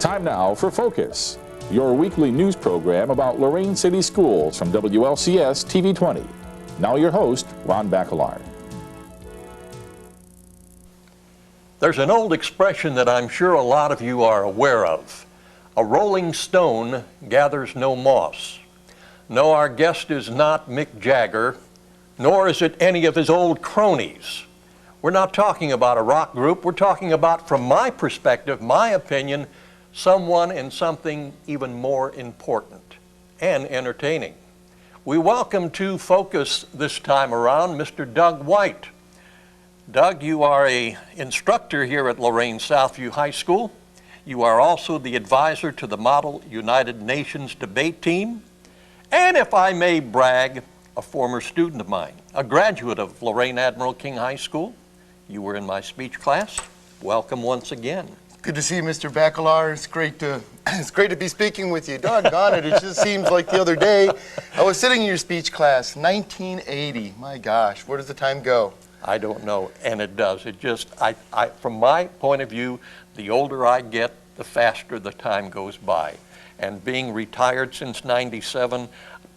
Time now for Focus, your weekly news program about Lorain City Schools from WLCS TV 20. Now your host, Ron Bakalar. There's an old expression that I'm sure a lot of you are aware of. A rolling stone gathers no moss. No, our guest is not Mick Jagger, nor is it any of his old cronies. We're not talking about a rock group. We're talking about, from my perspective, my opinion, someone and something even more important and entertaining. We welcome to Focus this time around Mr. Doug White. Doug, you are an instructor here at Lorain Southview High School. You are also the advisor to the Model United Nations debate team. And if I may brag, a former student of mine, a graduate of Lorain Admiral King High School. You were in my speech class. Welcome once again. Good to see you, Mr. Bakalar. It's great to be speaking with you. Doggone it, it just seems like the other day I was sitting in your speech class, 1980. My gosh, where does the time go? I don't know, and it does. It just, from my point of view, the older I get, the faster the time goes by. And being retired since '97,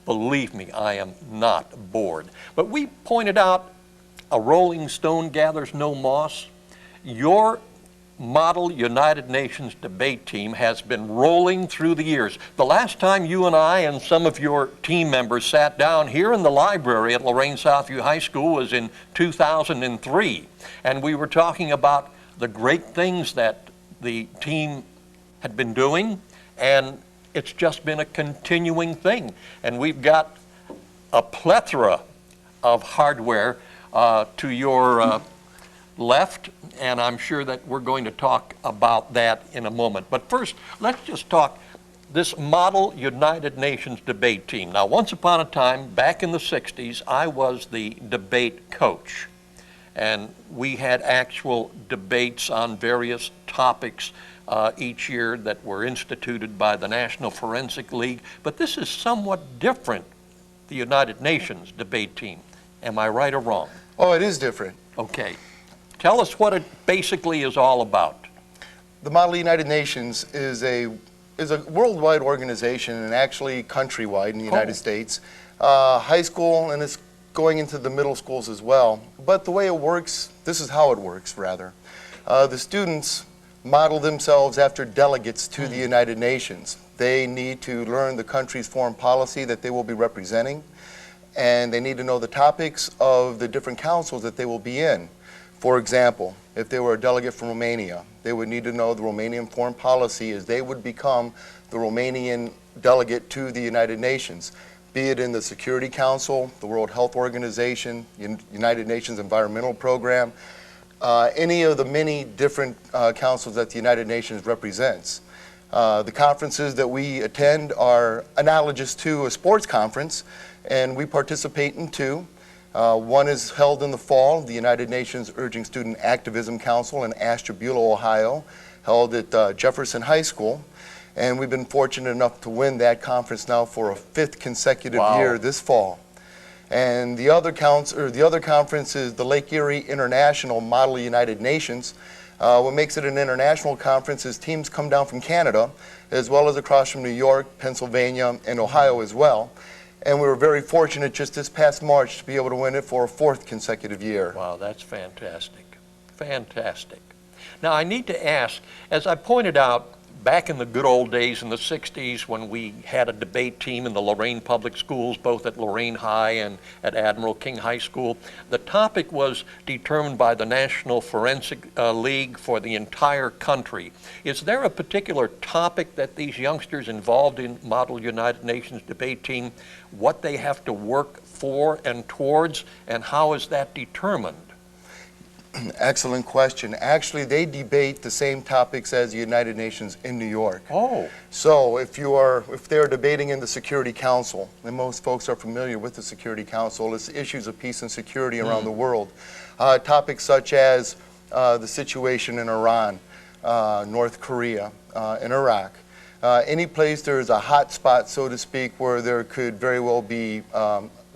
believe me, I am not bored. But we pointed out a rolling stone gathers no moss. Your Model United Nations debate team has been rolling through the years. The last time you and I and some of your team members sat down here in the library at Lorain Southview High School was in 2003. And we were talking about the great things that the team had been doing, and it's just been a continuing thing. And we've got a plethora of hardware to your left, and I'm sure that we're going to talk about that in a moment. But first, let's just talk this Model United Nations debate team. Now, once upon a time, back in the 60s, I was the debate coach, and we had actual debates on various topics each year that were instituted by the National Forensic League. But this is somewhat different, the United Nations debate team. Am I right or wrong? Oh, it is different. Okay. Tell us what it basically is all about. The Model United Nations is a worldwide organization, and actually countrywide in the United States. High school, and it's going into the middle schools as well. But the way it works, this is how it works, rather. The students model themselves after delegates to the United Nations. They need to learn the country's foreign policy that they will be representing, and they need to know the topics of the different councils that they will be in. For example, if they were a delegate from Romania, they would need to know the Romanian foreign policy as they would become the Romanian delegate to the United Nations, be it in the Security Council, the World Health Organization, United Nations Environmental Program, any of the many different councils that the United Nations represents. The conferences that we attend are analogous to a sports conference, and we participate in two. One is held in the fall, the United Nations Urging Student Activism Council in Ashtabula, Ohio, held at Jefferson High School. And we've been fortunate enough to win that conference now for a 5th consecutive year this fall. And the other conference is the Lake Erie International Model United Nations. What makes it an international conference is teams come down from Canada, as well as across from New York, Pennsylvania, and Ohio as well. And we were very fortunate just this past March to be able to win it for a 4th consecutive year. Wow, that's fantastic. Fantastic. Now, I need to ask, as I pointed out, back in the good old days in the 60s when we had a debate team in the Lorain Public Schools, both at Lorain High and at Admiral King High School, the topic was determined by the National Forensic League for the entire country. Is there a particular topic that these youngsters involved in Model United Nations debate team, what they have to work for and towards, and how is that determined? Excellent question. Actually, they debate the same topics as the United Nations in New York. Oh. So if they're debating in the Security Council, and most folks are familiar with the Security Council, it's issues of peace and security around the world. Topics such as the situation in Iran, North Korea, and Iraq. Any place there is a hot spot, so to speak, where there could very well be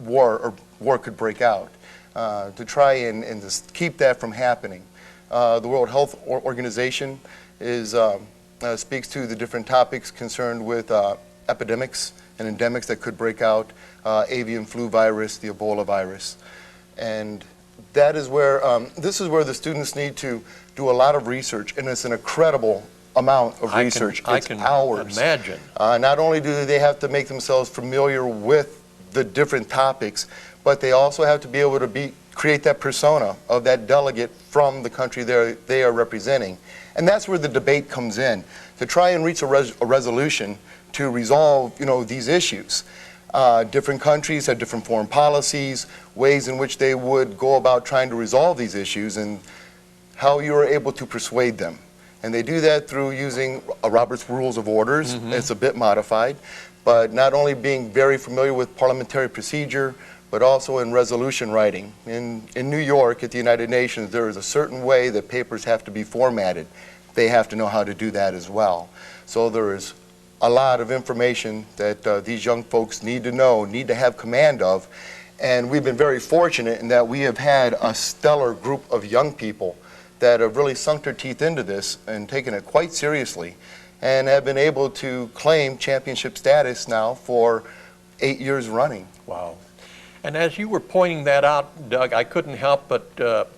war could break out. To try and just keep that from happening. The World Health Organization is speaks to the different topics concerned with epidemics and endemics that could break out, avian flu virus, the Ebola virus. And that is where, this is where the students need to do a lot of research, and it's an incredible amount of research. I It's can hours. imagine. Not only do they have to make themselves familiar with the different topics, but they also have to be able to create that persona of that delegate from the country they are representing. And that's where the debate comes in, to try and reach a resolution to resolve, these issues. Different countries have different foreign policies, ways in which they would go about trying to resolve these issues, and how you are able to persuade them. And they do that through using Robert's Rules of Orders. It's a bit modified, but not only being very familiar with parliamentary procedure, but also in resolution writing. In New York at the United Nations, there is a certain way that papers have to be formatted. They have to know how to do that as well. So there is a lot of information that these young folks need to know, need to have command of. And we've been very fortunate in that we have had a stellar group of young people that have really sunk their teeth into this and taken it quite seriously, and have been able to claim championship status now for 8 years running. Wow. And as you were pointing that out, Doug, I couldn't help but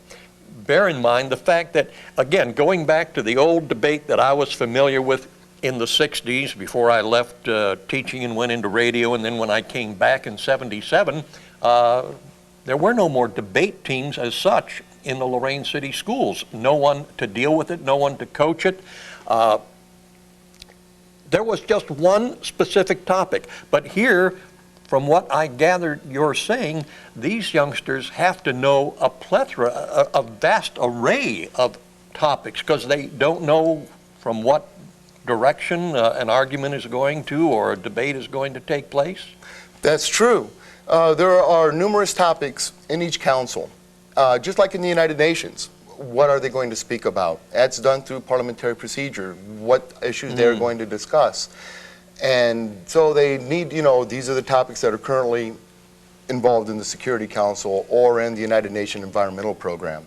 bear in mind the fact that, again, going back to the old debate that I was familiar with in the 60s before I left teaching and went into radio, and then when I came back in 77, there were no more debate teams as such in the Lorain City schools. No one to deal with it, no one to coach it. There was just one specific topic. But here, from what I gathered you're saying, these youngsters have to know a plethora, a vast array of topics, because they don't know from what direction an argument is going to, or a debate is going to take place. That's true. There are numerous topics in each council. Just like in the United Nations, what are they going to speak about? That's done through parliamentary procedure, what issues they're going to discuss. And so they need, these are the topics that are currently involved in the Security Council or in the United Nations Environmental Program.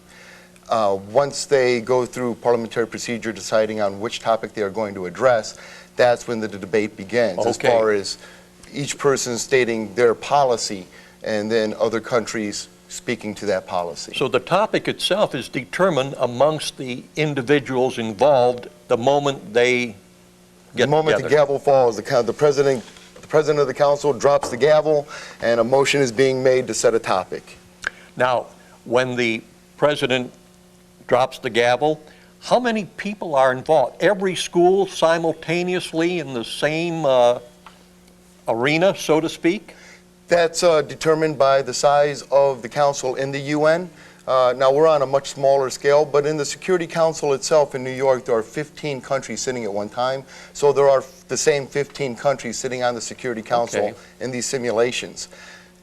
Once they go through parliamentary procedure deciding on which topic they are going to address, that's when the debate begins, as far as each person stating their policy and then other countries speaking to that policy. So the topic itself is determined amongst the individuals involved the moment they get The moment together. the gavel falls, the president of the council drops the gavel, and a motion is being made to set a topic. Now, when the president drops the gavel, how many people are involved? Every school simultaneously in the same arena, so to speak? That's determined by the size of the council in the UN. Now, we're on a much smaller scale, but in the Security Council itself in New York, there are 15 countries sitting at one time. So there are the same 15 countries sitting on the Security Council in these simulations.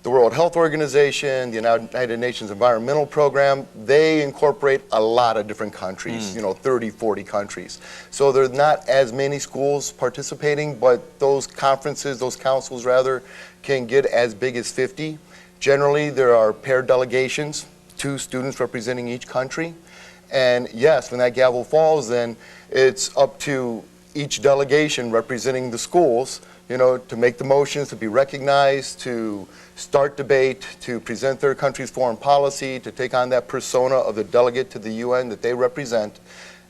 The World Health Organization, the United Nations Environmental Program, they incorporate a lot of different countries, 30, 40 countries. So there's not as many schools participating, but those conferences, those councils rather, can get as big as 50. Generally, there are paired delegations, 2 students representing each country. And yes, when that gavel falls, then it's up to each delegation representing the schools, to make the motions, to be recognized, to start debate, to present their country's foreign policy, to take on that persona of the delegate to the UN that they represent,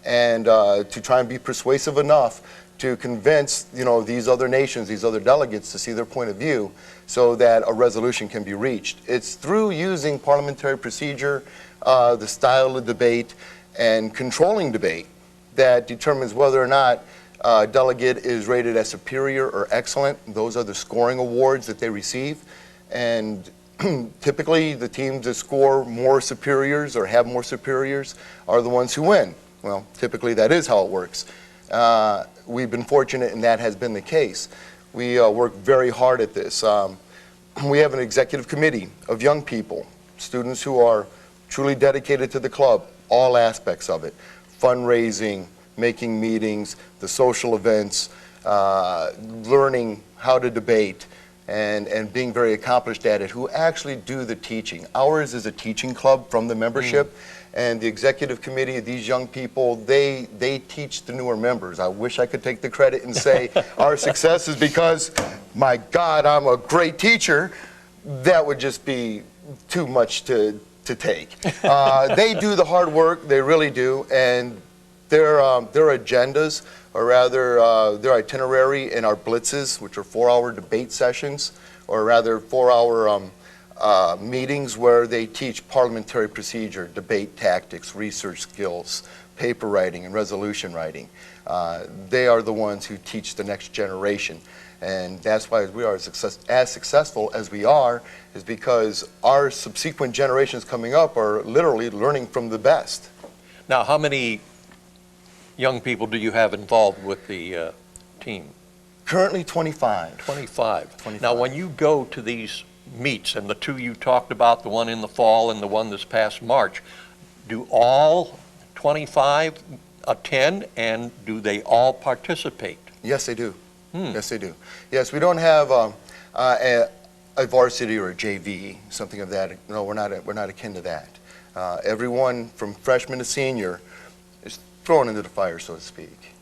and to try and be persuasive enough to convince, these other nations, these other delegates to see their point of view so that a resolution can be reached. It's through using parliamentary procedure, the style of debate, and controlling debate that determines whether or not a delegate is rated as superior or excellent. Those are the scoring awards that they receive. And typically, the teams that score more superiors or have more superiors are the ones who win. Well, typically that is how it works. We've been fortunate, and that has been the case. We work very hard at this. We have an executive committee of young people, students who are truly dedicated to the club, all aspects of it, fundraising, making meetings, the social events, learning how to debate, and being very accomplished at it who actually do the teaching. Ours is a teaching club from the membership. And the executive committee, these young people, they teach the newer members. I wish I could take the credit and say our success is because, my God, I'm a great teacher. That would just be too much to take. They do the hard work, they really do, and their agendas, or rather their itinerary in our blitzes, which are 4-hour debate sessions, or rather 4-hour meetings where they teach parliamentary procedure, debate tactics, research skills, paper writing, and resolution writing. They are the ones who teach the next generation. And that's why we are as successful as we are, is because our subsequent generations coming up are literally learning from the best. Now, how many young people do you have involved with the team? Currently 25. 25. Now, when you go to these meets, and the two you talked about, the one in the fall and the one this past March, do all 25 attend, and do they all participate? Yes, they do. Yes, they do. Yes, we don't have a varsity or a JV, something of that. No, we're not akin to that. Everyone from freshman to senior is thrown into the fire, so to speak.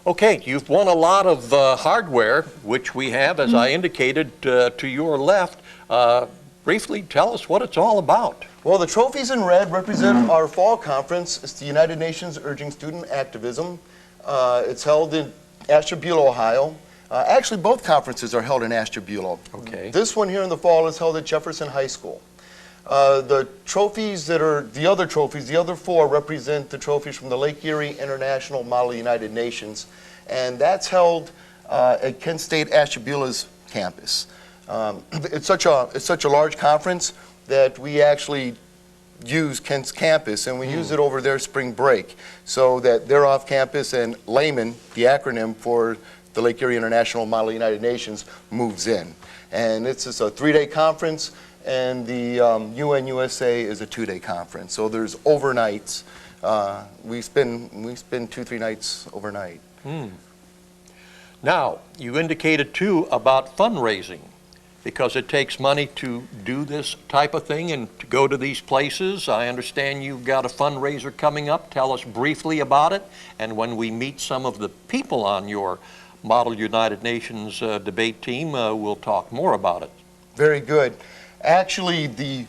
Okay, you've won a lot of hardware, which we have, as I indicated, to your left. Briefly tell us what it's all about. Well, the trophies in red represent our fall conference. It's the United Nations Urging Student Activism. It's held in Ashtabula, Ohio. Actually, both conferences are held in Ashtabula. Okay. This one here in the fall is held at Jefferson High School. The trophies that are the other trophies, the other 4 represent the trophies from the Lake Erie International Model United Nations, and that's held at Kent State Ashtabula's campus. It's such a large conference that we actually use Kent's campus, and we use it over their spring break, so that they're off campus and Layman, the acronym for the Lake Erie International Model United Nations, moves in. And it's just a 3-day conference, and the UN-USA is a 2-day conference. So there's overnights. We spend 2-3 nights overnight. Now, you indicated too about fundraising, because it takes money to do this type of thing and to go to these places. I understand you've got a fundraiser coming up. Tell us briefly about it, and when we meet some of the people on your Model United Nations debate team, we'll talk more about it. Very good. Actually, the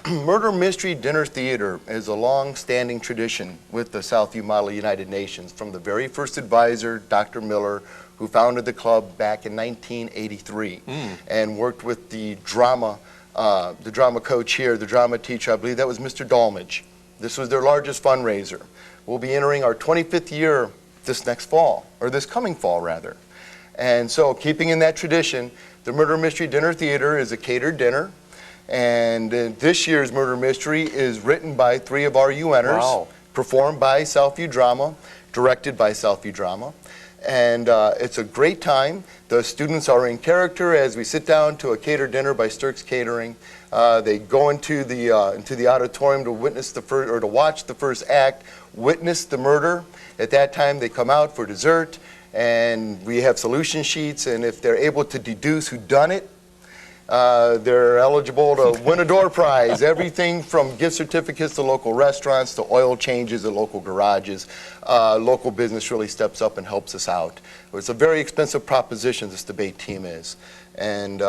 Murder Mystery Dinner Theater is a long-standing tradition with the Southview Model United Nations, from the very first advisor, Dr. Miller, who founded the club back in 1983 and worked with the drama coach here, the drama teacher, I believe that was Mr. Dolmage. This was their largest fundraiser. We'll be entering our 25th year this next fall, or this coming fall rather. And so, keeping in that tradition, the Murder Mystery Dinner Theater is a catered dinner, and this year's Murder Mystery is written by 3 of our UNers, performed by Southview Drama, directed by Southview Drama, and it's a great time. The students are in character as we sit down to a catered dinner by Sturk's Catering. They go into the auditorium to witness to watch the first act, witness the murder. At that time, they come out for dessert, and we have solution sheets, and if they're able to deduce who done it, they're eligible to win a door prize. Everything from gift certificates to local restaurants to oil changes at local garages. Local business really steps up and helps us out. It's a very expensive proposition, this debate team is, and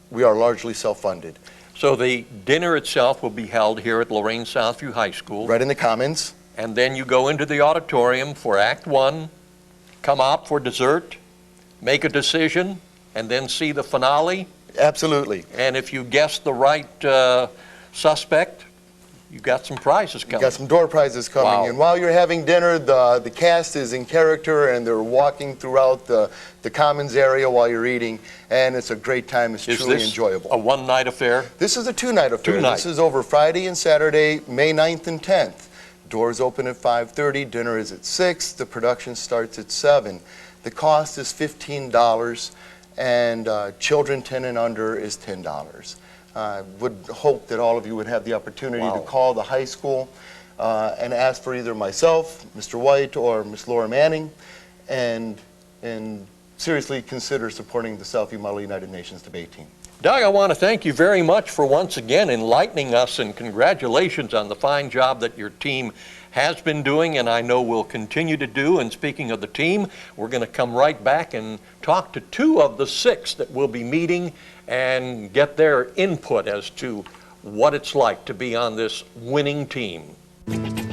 we are largely self-funded. So the dinner itself will be held here at Lorraine Southview High School. Right in the Commons. And then you go into the auditorium for Act 1, come out for dessert, make a decision, and then see the finale. Absolutely. And if you guess the right suspect, you got some prizes coming. Got some door prizes coming. Wow. And while you're having dinner, the cast is in character, and they're walking throughout the Commons area while you're eating, and it's a great time. It's truly enjoyable. A one-night affair? This is a 2-night affair. 2 night. This is over Friday and Saturday, May 9th and 10th. Doors open at 5:30, dinner is at 6, the production starts at 7. The cost is $15, and children 10 and under is $10. I would hope that all of you would have the opportunity to call the high school and ask for either myself, Mr. White, or Miss Laura Manning, and seriously consider supporting the Southview Model United Nations debate team. Doug, I want to thank you very much for once again enlightening us, and congratulations on the fine job that your team has been doing and I know will continue to do. And speaking of the team, we're going to come right back and talk to 2 of the 6 that will be meeting and get their input as to what it's like to be on this winning team.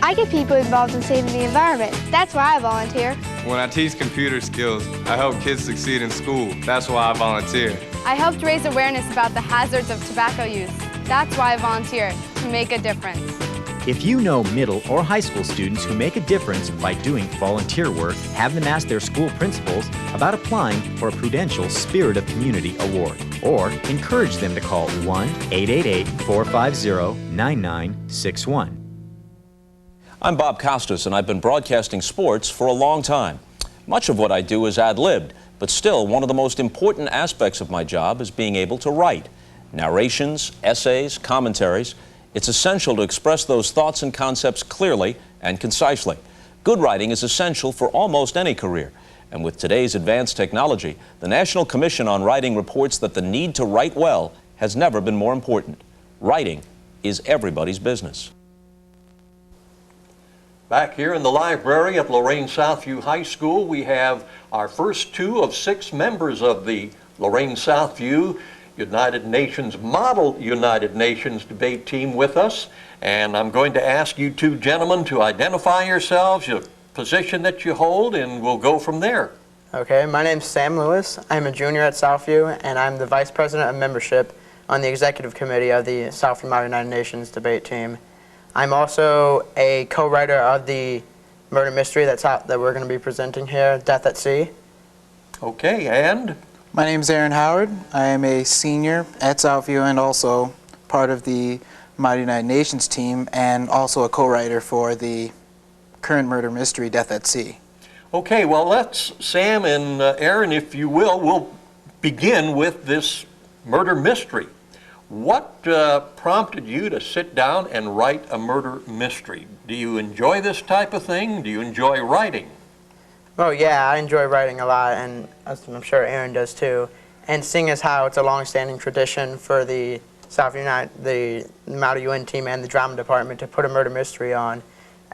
I get people involved in saving the environment. That's why I volunteer. When I teach computer skills, I help kids succeed in school. That's why I volunteer. I helped raise awareness about the hazards of tobacco use. That's why I volunteer, to make a difference. If you know middle or high school students who make a difference by doing volunteer work, have them ask their school principals about applying for a Prudential Spirit of Community Award, or encourage them to call 1-888-450-9961. I'm Bob Costas, and I've been broadcasting sports for a long time. Much of what I do is ad-libbed, but still one of the most important aspects of my job is being able to write. Narrations, essays, commentaries. It's essential to express those thoughts and concepts clearly and concisely. Good writing is essential for almost any career. And with today's advanced technology, the National Commission on Writing reports that the need to write well has never been more important. Writing is everybody's business. Back here in the library at Lorain Southview High School, we have our first 2 of 6 members of the Lorain Southview United Nations Model United Nations debate team with us. And I'm going to ask you 2 gentlemen to identify yourselves, your position that you hold, and we'll go from there. Okay, my name's Sam Lewis. I'm a junior at Southview, and I'm the Vice President of Membership on the Executive Committee of the Southview Model United Nations debate team. I'm also a co-writer of the murder mystery that we're going to be presenting here, Death at Sea. Okay, and? My name is Aaron Howard. I am a senior at Southview and also part of the Model United Nations team, and also a co-writer for the current murder mystery, Death at Sea. Okay, well, let's, Sam and Aaron, if you will, we'll begin with this murder mystery. What prompted you to sit down and write a murder mystery? Do you enjoy this type of thing? Do you enjoy writing? Oh yeah, I enjoy writing a lot, and I'm sure Aaron does too. And seeing as how it's a long-standing tradition for the the Model UN team and the drama department to put a murder mystery on,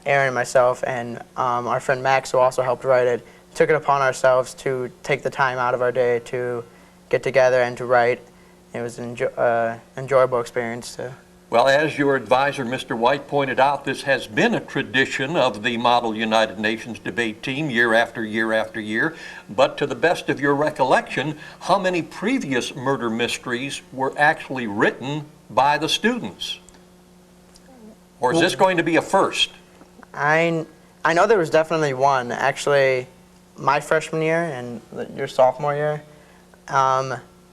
Aaron and myself and our friend Max, who also helped write it, took it upon ourselves to take the time out of our day to get together and to write. It was an enjoyable experience too. Well, as your advisor, Mr. White, pointed out, this has been a tradition of the Model United Nations debate team year after year after year. But to the best of your recollection, how many previous murder mysteries were actually written by the students? Or is this going to be a first? I know there was definitely one. Actually, my freshman year and your sophomore year,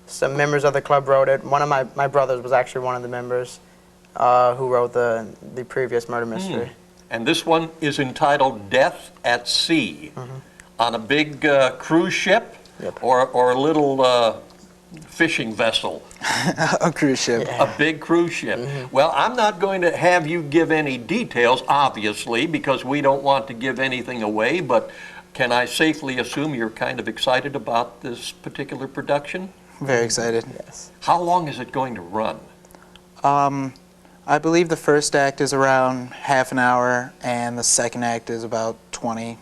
some members of the club wrote it. One of my brothers was actually one of the members who wrote the previous murder mystery. And this one is entitled Death at Sea. On a big cruise ship? Yep. Or a little fishing vessel? A cruise ship. Yeah. A big cruise ship. Well, I'm not going to have you give any details, obviously, because we don't want to give anything away, but can I safely assume you're kind of excited about this particular production? Very excited. Yes. How long is it going to run? I believe the first act is around half an hour, and the second act is about 20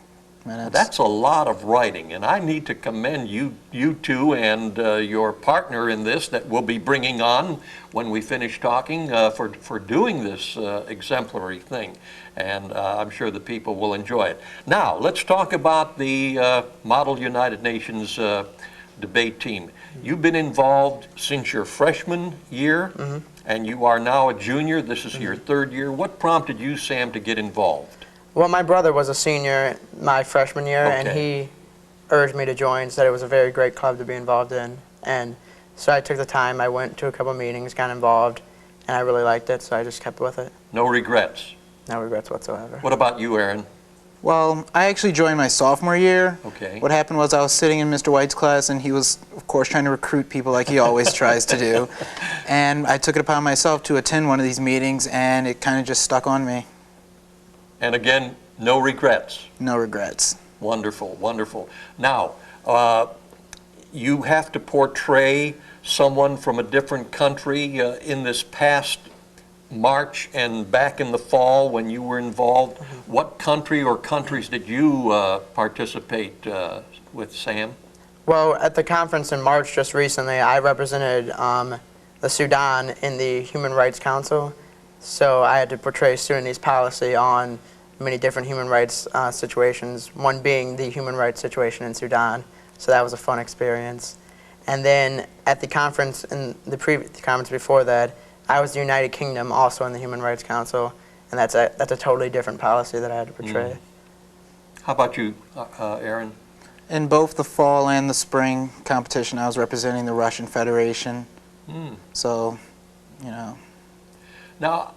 minutes. That's a lot of writing, and I need to commend you two and your partner in this that we'll be bringing on when we finish talking for doing this exemplary thing. And I'm sure the people will enjoy it. Now, let's talk about the Model United Nations debate team. You've been involved since your freshman year, and you are now a junior. This is your third year. What prompted you, Sam, to get involved? Well, my brother was a senior my freshman year, and he urged me to join, said it was a very great club to be involved in. And so I took the time, I went to a couple meetings, got involved, and I really liked it, so I just kept with it. No regrets? No regrets whatsoever. What about you, Aaron? Well, I actually joined my sophomore year. Okay. What happened was I was sitting in Mr. White's class, and he was, of course, trying to recruit people like he always tries to do. And I took it upon myself to attend one of these meetings, and it kind of just stuck on me. And again, no regrets? No regrets. Wonderful, wonderful. Now, you have to portray someone from a different country in this past March and back in the fall when you were involved. What country or countries did you participate with, Sam? Well, at the conference in March just recently, I represented the Sudan in the Human Rights Council. So I had to portray Sudanese policy on many different human rights situations, one being the human rights situation in Sudan. So that was a fun experience. And then at the conference, in the conference before that, I was the United Kingdom, also in the Human Rights Council, and that's a totally different policy that I had to portray. How about you, Aaron? In both the fall and the spring competition, I was representing the Russian Federation. So, you know. Now,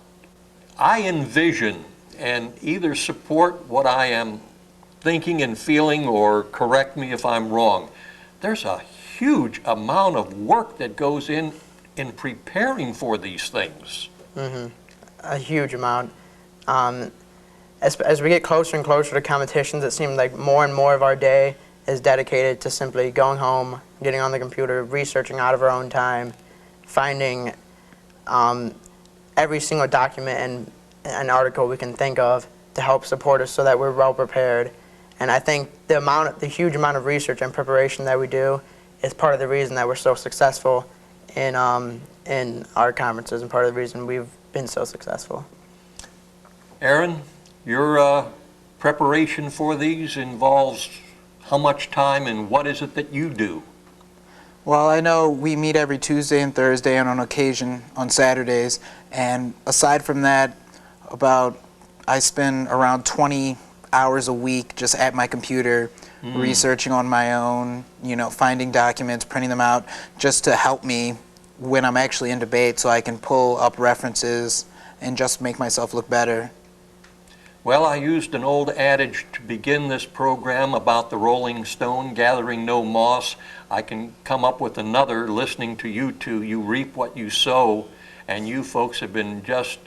I envision and either support what I am thinking and feeling or correct me if I'm wrong. There's a huge amount of work that goes in preparing for these things. A huge amount. As we get closer and closer to competitions, it seems like more and more of our day is dedicated to simply going home, getting on the computer, researching out of our own time, finding every single document and an article we can think of to help support us so that we're well prepared. And I think the huge amount of research and preparation that we do is part of the reason that we're so successful in our conferences and part of the reason we've been so successful. Aaron, your preparation for these involves how much time and what is it that you do? Well, I know we meet every Tuesday and Thursday and on occasion on Saturdays, and aside from that, I spend around 20 hours a week just at my computer researching on my own, you know, finding documents, printing them out, just to help me when I'm actually in debate so I can pull up references and just make myself look better. Well, I used an old adage to begin this program about the rolling stone gathering no moss. I can come up with another listening to you two. You reap what you sow, and you folks have been just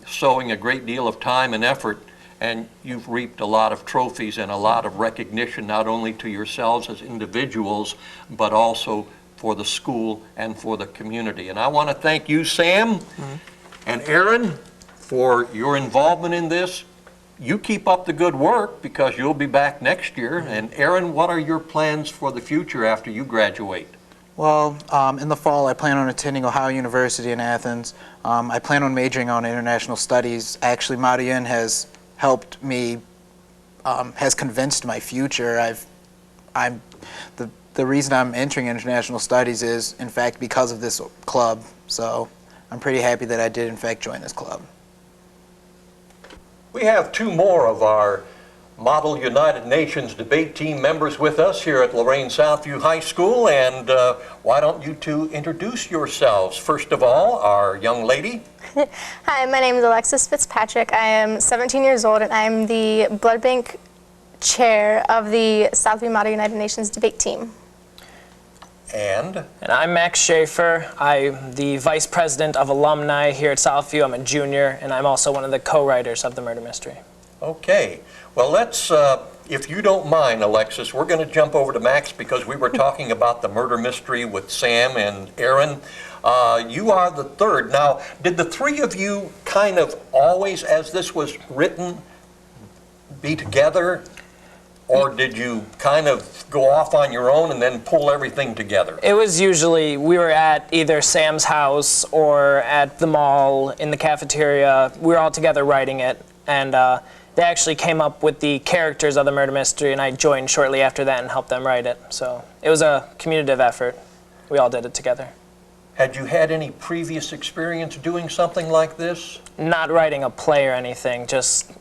sowing a great deal of time and effort, and you've reaped a lot of trophies and a lot of recognition, not only to yourselves as individuals, but also for the school and for the community. And I want to thank you, Sam and Aaron, for your involvement in this. You keep up the good work because you'll be back next year. And Aaron, what are your plans for the future after you graduate? Well, in the fall, I plan on attending Ohio University in Athens. I plan on majoring on international studies. Actually, Marian has helped me, has convinced my future. The reason I'm entering international studies is, in fact, because of this club. So I'm pretty happy that I did, in fact, join this club. We have two more of our Model United Nations debate team members with us here at Lorain Southview High School, and why don't you two introduce yourselves? First of all, our young lady. Hi, my name is Alexis Fitzpatrick. I am 17 years old, and I'm the blood bank chair of the Southview Model United Nations debate team. And I'm Max Schaefer. I'm the vice president of alumni here at Southview. I'm a junior, and I'm also one of the co-writers of the murder mystery. Okay. Well, let's, if you don't mind, Alexis, we're going to jump over to Max because we were talking about the murder mystery with Sam and Aaron. You are the third. Now, did the three of you kind of always, as this was written, be together? Or did you kind of go off on your own and then pull everything together? It was usually, we were at either Sam's house or at the mall in the cafeteria. We were all together writing it. And they actually came up with the characters of the murder mystery, and I joined shortly after that and helped them write it. So it was a communicative effort. We all did it together. Had you had any previous experience doing something like this? Not writing a play or anything, just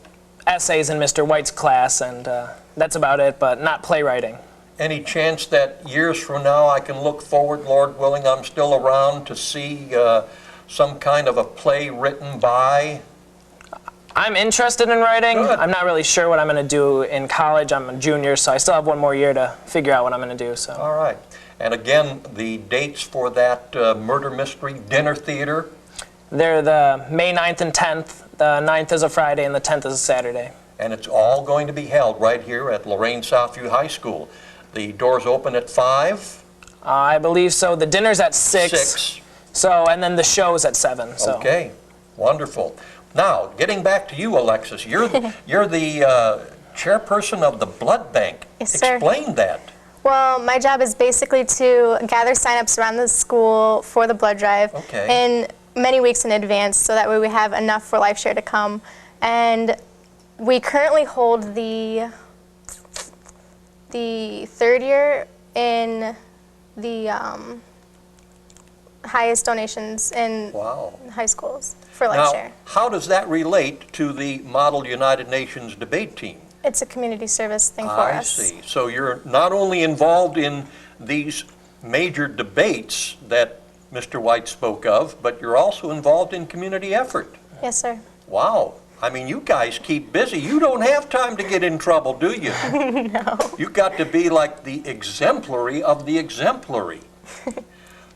essays in Mr. White's class, and that's about it, but not playwriting. Any chance that years from now I can look forward, Lord willing, I'm still around to see some kind of a play written by? I'm interested in writing. Good. I'm not really sure what I'm going to do in college. I'm a junior, so I still have one more year to figure out what I'm going to do. So. All right. And again, the dates for that murder mystery dinner theater? They're the May 9th and 10th. The 9th is a Friday and the 10th is a Saturday. And it's all going to be held right here at Lorain Southview High School. The doors open at 5? I believe so. The dinner's at 6. 6. So, and then the show's at 7. So. Okay, wonderful. Now, getting back to you, Alexis, you're the chairperson of the blood bank. Yes, sir. Explain that. Well, my job is basically to gather signups around the school for the blood drive in many weeks in advance, so that way we have enough for LifeShare to come. And we currently hold the 3rd year in the highest donations in high schools for LifeShare. Now, how does that relate to the Model United Nations debate team? It's a community service thing for us. I see. So you're not only involved in these major debates that Mr. White spoke of, but you're also involved in community effort. Yes, sir. Wow. I mean, you guys keep busy. You don't have time to get in trouble, do you? No. You've got to be like the exemplary of the exemplary.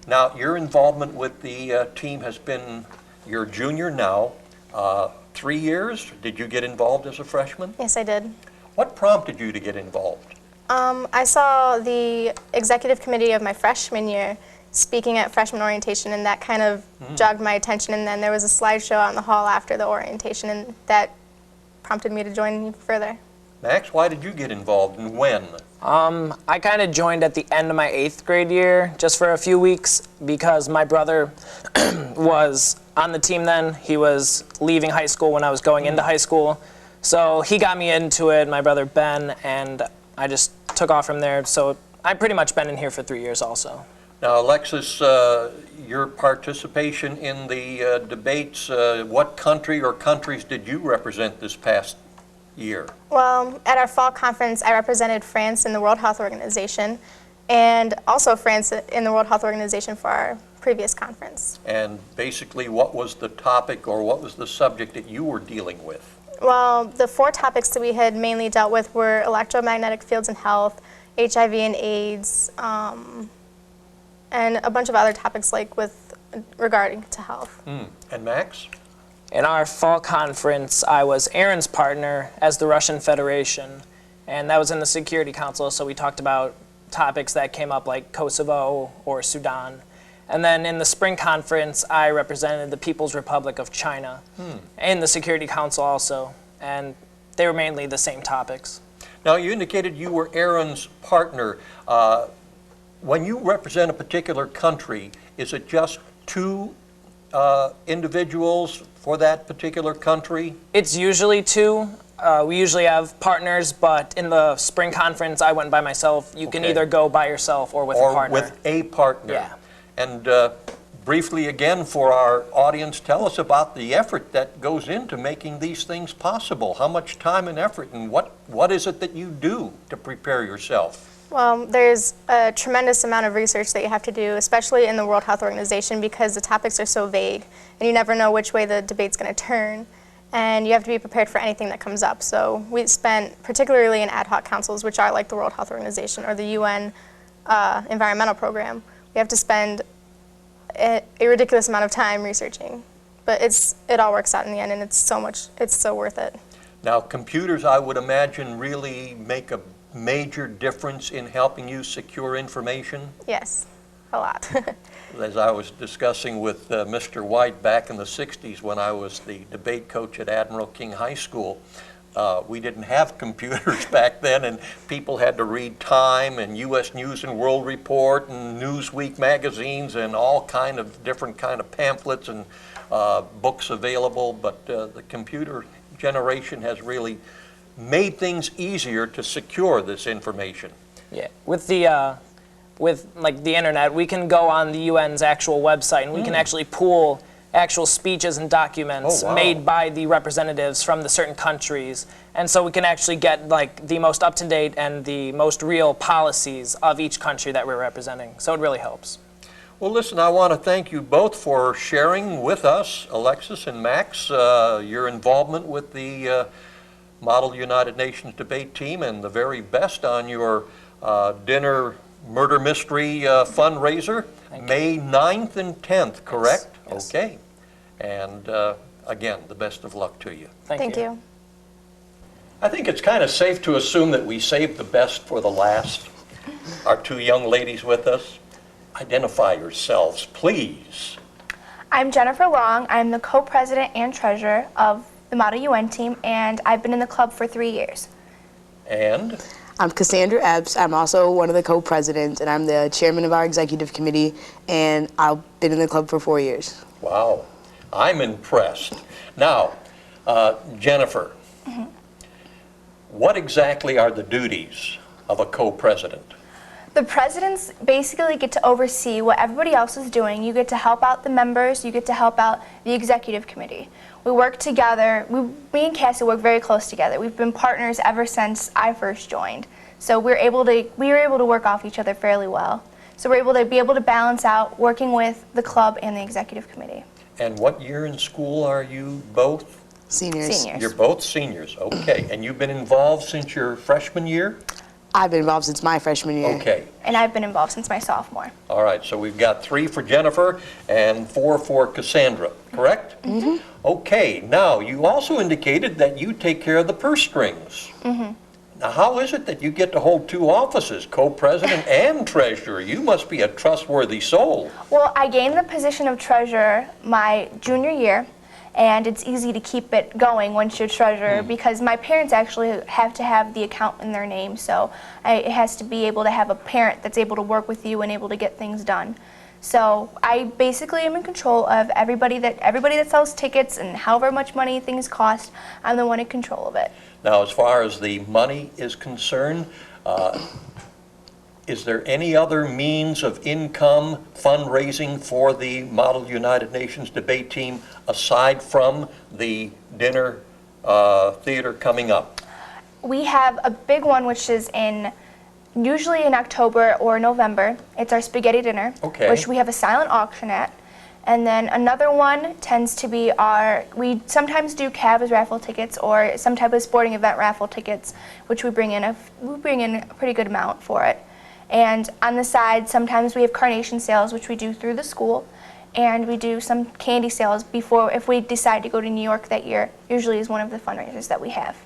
Now, your involvement with the team has been, you're a junior now, 3 years. Did you get involved as a freshman? Yes, I did. What prompted you to get involved? I saw the executive committee of my freshman year speaking at freshman orientation, and that kind of jogged my attention. And then there was a slideshow out in the hall after the orientation, and that prompted me to join even further. Max, why did you get involved and when? I kind of joined at the end of my 8th grade year, just for a few weeks, because my brother was on the team then. He was leaving high school when I was going into high school. So he got me into it, my brother Ben, and I just took off from there. So I've pretty much been in here for 3 years also. Now, Alexis, your participation in the debates, what country or countries did you represent this past year? Well, at our fall conference, I represented France in the World Health Organization, and also France in the World Health Organization for our previous conference. And basically, what was the topic or what was the subject that you were dealing with? Well, the 4 topics that we had mainly dealt with were electromagnetic fields in health, HIV and AIDS, and a bunch of other topics regarding to health. And Max? In our fall conference, I was Aaron's partner as the Russian Federation, and that was in the Security Council, so we talked about topics that came up like Kosovo or Sudan. And then in the spring conference, I represented the People's Republic of China in the Security Council also, and they were mainly the same topics. Now, you indicated you were Aaron's partner. When you represent a particular country, is it just 2 individuals for that particular country? It's usually 2. We usually have partners, but in the spring conference, I went by myself. You can either go by yourself or with a partner. Or with a partner. Yeah. And briefly again for our audience, tell us about the effort that goes into making these things possible. How much time and effort, and what is it that you do to prepare yourself? Well, there's a tremendous amount of research that you have to do, especially in the World Health Organization, because the topics are so vague, and you never know which way the debate's going to turn, and you have to be prepared for anything that comes up. So we spent, particularly in ad hoc councils, which are like the World Health Organization or the UN Environmental Program, we have to spend a ridiculous amount of time researching. But it all works out in the end, and it's so worth it. Now, computers, I would imagine, really make a major difference in helping you secure information? Yes, a lot. As I was discussing with Mr. White back in the 60s when I was the debate coach at Admiral King High School, we didn't have computers back then, and people had to read Time and U.S. News and World Report and Newsweek magazines and all kind of different kind of pamphlets and books available, but the computer generation has really made things easier to secure this information. Yeah, with the internet, we can go on the UN's actual website and we can actually pool actual speeches and documents made by the representatives from the certain countries, and so we can actually get the most up-to-date and the most real policies of each country that we're representing. So it really helps. Well, listen, I want to thank you both for sharing with us, Alexis and Max, your involvement with the Model United Nations debate team, and the very best on your dinner murder mystery fundraiser, May 9th and 10th, correct? Yes. Okay. And again, the best of luck to you. Thank you. I think it's kind of safe to assume that we saved the best for the last. our two young ladies with us. Identify yourselves, please. I'm Jennifer Long. I'm the co-president and treasurer of the Model UN team, and I've been in the club for 3 years. And? I'm Casandra Epps. I'm also one of the co-presidents, and I'm the chairman of our executive committee, and I've been in the club for 4 years. Wow, I'm impressed. Now, Jennifer, what exactly are the duties of a co-president? The presidents basically get to oversee what everybody else is doing. You get to help out the members, you get to help out the executive committee. We work together, me and Cassie work very close together. We've been partners ever since I first joined. So we were able to work off each other fairly well. So we're able to balance out working with the club and the executive committee. And what year in school are you both? Seniors. You're both seniors, okay. And you've been involved since your freshman year? I've been involved since my freshman year. Okay. And I've been involved since my sophomore. All right, so we've got 3 for Jennifer and 4 for Casandra, correct? Mm-hmm. Okay, now you also indicated that you take care of the purse strings. Mm-hmm. Now, how is it that you get to hold 2 offices, co-president and treasurer? You must be a trustworthy soul. Well, I gained the position of treasurer my junior year, and it's easy to keep it going once you're treasurer because my parents actually have to have the account in their name, so it has to be able to have a parent that's able to work with you and able to get things done. So I basically am in control of everybody that sells tickets and however much money things cost. I'm the one in control of it. Now, as far as the money is concerned, is there any other means of income fundraising for the Model United Nations debate team aside from the dinner theater coming up? We have a big one which is usually in October or November. It's our spaghetti dinner, which we have a silent auction at. And then another one tends to be we sometimes do Cavs raffle tickets or some type of sporting event raffle tickets, which we bring in a pretty good amount for it. And on the side, sometimes we have carnation sales, which we do through the school, and we do some candy sales if we decide to go to New York that year. Usually is one of the fundraisers that we have.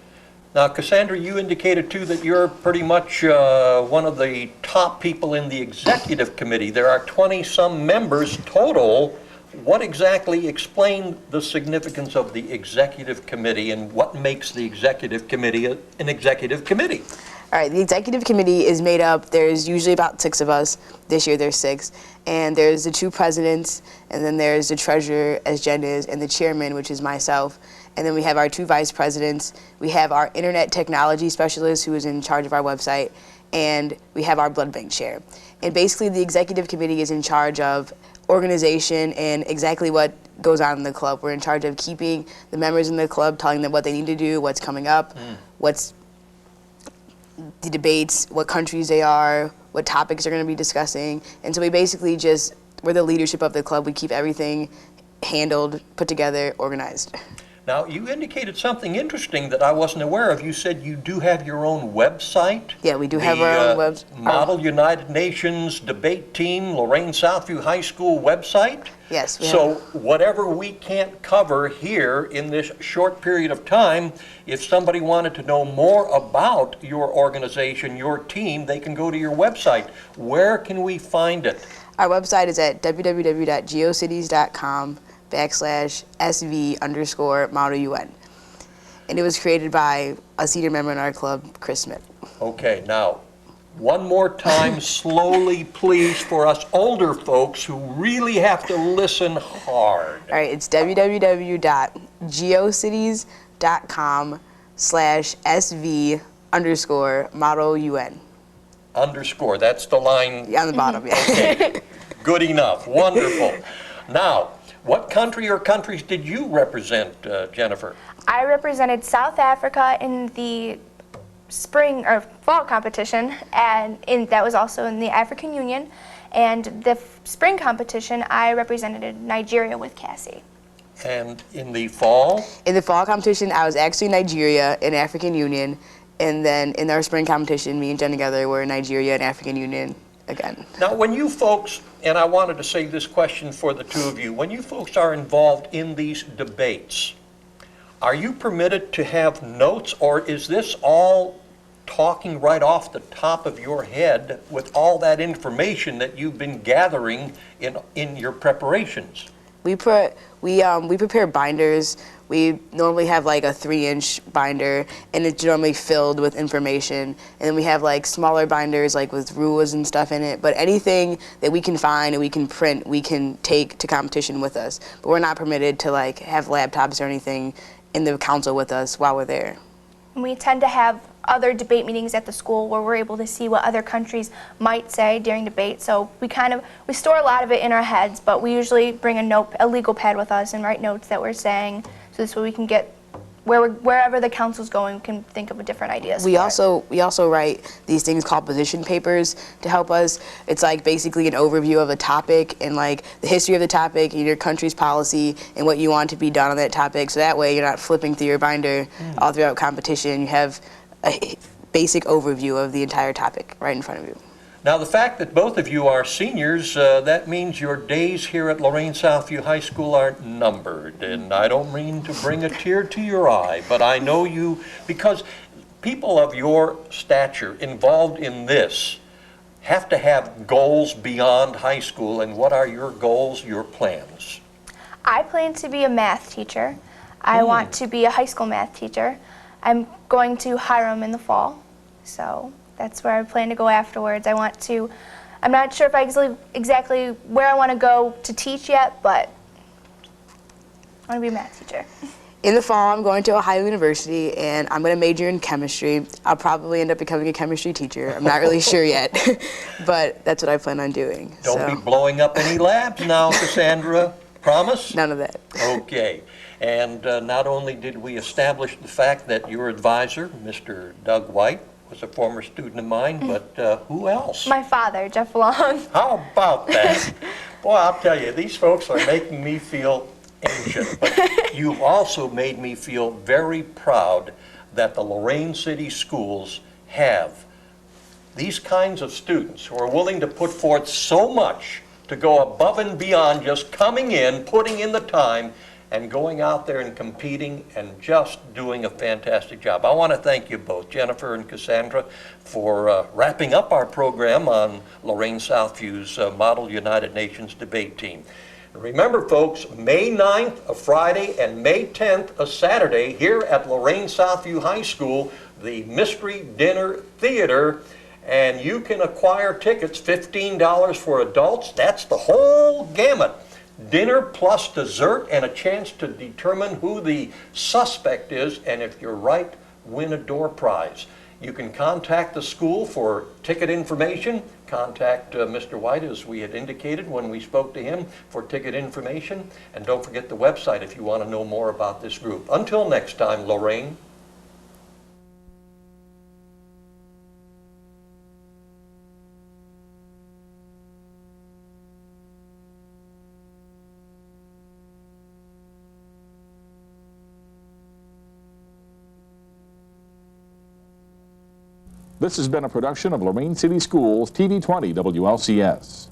Now, Casandra, you indicated too that you're pretty much one of the top people in the executive committee. There are 20-some members total. What exactly explain the significance of the executive committee and what makes the executive committee an executive committee? All right, the executive committee is made up, there's usually about 6 of us. This year there's 6. And there's the 2 presidents, and then there's the treasurer, as Jen is, and the chairman, which is myself. And then we have our 2 vice presidents. We have our internet technology specialist who is in charge of our website, and we have our blood bank chair. And basically the executive committee is in charge of organization and exactly what goes on in the club. We're in charge of keeping the members in the club, telling them what they need to do, what's coming up, what's the debates, what countries they are, what topics they're going to be discussing. And so we basically we're the leadership of the club. We keep everything handled, put together, organized. Now, you indicated something interesting that I wasn't aware of. You said you do have your own website? Yeah, we do have our own website. Model United Nations debate team, Lorraine Southview High School website? Yes. So whatever we can't cover here in this short period of time, if somebody wanted to know more about your organization, your team, they can go to your website. Where can we find it? Our website is at www.geocities.com/SV_Model-UN. And it was created by a senior member in our club, Chris Smith. Okay, now, one more time, slowly, please, for us older folks who really have to listen hard. All right, it's www.geocities.com/SV_Model-UN. Underscore, that's the line? Yeah, on the bottom, yeah. Okay, good enough, wonderful. Now, what country or countries did you represent, Jennifer? I represented South Africa in the spring or fall competition, and that was also in the African Union. And the spring competition, I represented Nigeria with Cassie. And in the fall? In the fall competition, I was actually Nigeria in African Union. And then in our spring competition, me and Jen together were Nigeria and African Union again. Now, when you folks, and I wanted to say this question for the 2 of you, when you folks are involved in these debates, are you permitted to have notes, or is this all talking right off the top of your head with all that information that you've been gathering in your preparations? We prepare binders. We normally have like a 3-inch binder, and it's normally filled with information. And then we have like smaller binders, like with rulers and stuff in it. But anything that we can find and we can print, we can take to competition with us. But we're not permitted to like have laptops or anything in the council with us while we're there. We tend to have other debate meetings at the school where we're able to see what other countries might say during debate. So we store a lot of it in our heads, but we usually bring a legal pad with us and write notes that we're saying, so this way we can get wherever the council's going, we can think of a different ideas. We also write these things called position papers to help us. It's like basically an overview of a topic and like the history of the topic and your country's policy and what you want to be done on that topic. So that way you're not flipping through your binder all throughout competition. You have a basic overview of the entire topic right in front of you. Now, the fact that both of you are seniors, that means your days here at Lorain Southview High School are numbered. And I don't mean to bring a tear to your eye, but I know you, because people of your stature involved in this have to have goals beyond high school. And what are your goals, your plans? I plan to be a math teacher. I want to be a high school math teacher. I'm going to Hiram in the fall, so that's where I plan to go afterwards. I'm not sure if exactly where I want to go to teach yet, but I want to be a math teacher. In the fall, I'm going to Ohio University, and I'm going to major in chemistry. I'll probably end up becoming a chemistry teacher. I'm not really sure yet, but that's what I plan on doing. Don't be blowing up any labs now, Casandra. Promise? None of that. Okay. And not only did we establish the fact that your advisor, Mr. Doug White, was a former student of mine, but who else? My father, Jeff Long. How about that? Boy, I'll tell you, these folks are making me feel ancient, but you've also made me feel very proud that the Lorain City Schools have these kinds of students who are willing to put forth so much to go above and beyond just coming in, putting in the time, and going out there and competing and just doing a fantastic job. I want to thank you both, Jennifer and Casandra, for wrapping up our program on Lorain Southview's Model United Nations debate team. And remember, folks, May 9th, a Friday, and May 10th, a Saturday, here at Lorain Southview High School, the Mystery Dinner Theater. And you can acquire tickets, $15 for adults. That's the whole gamut. Dinner plus dessert and a chance to determine who the suspect is, and if you're right, win a door prize. You can contact the school for ticket information. Contact Mr. White, as we had indicated when we spoke to him, for ticket information. And don't forget the website if you want to know more about this group. Until next time, Lorain. This has been a production of Lorain City Schools TV 20 WLCS.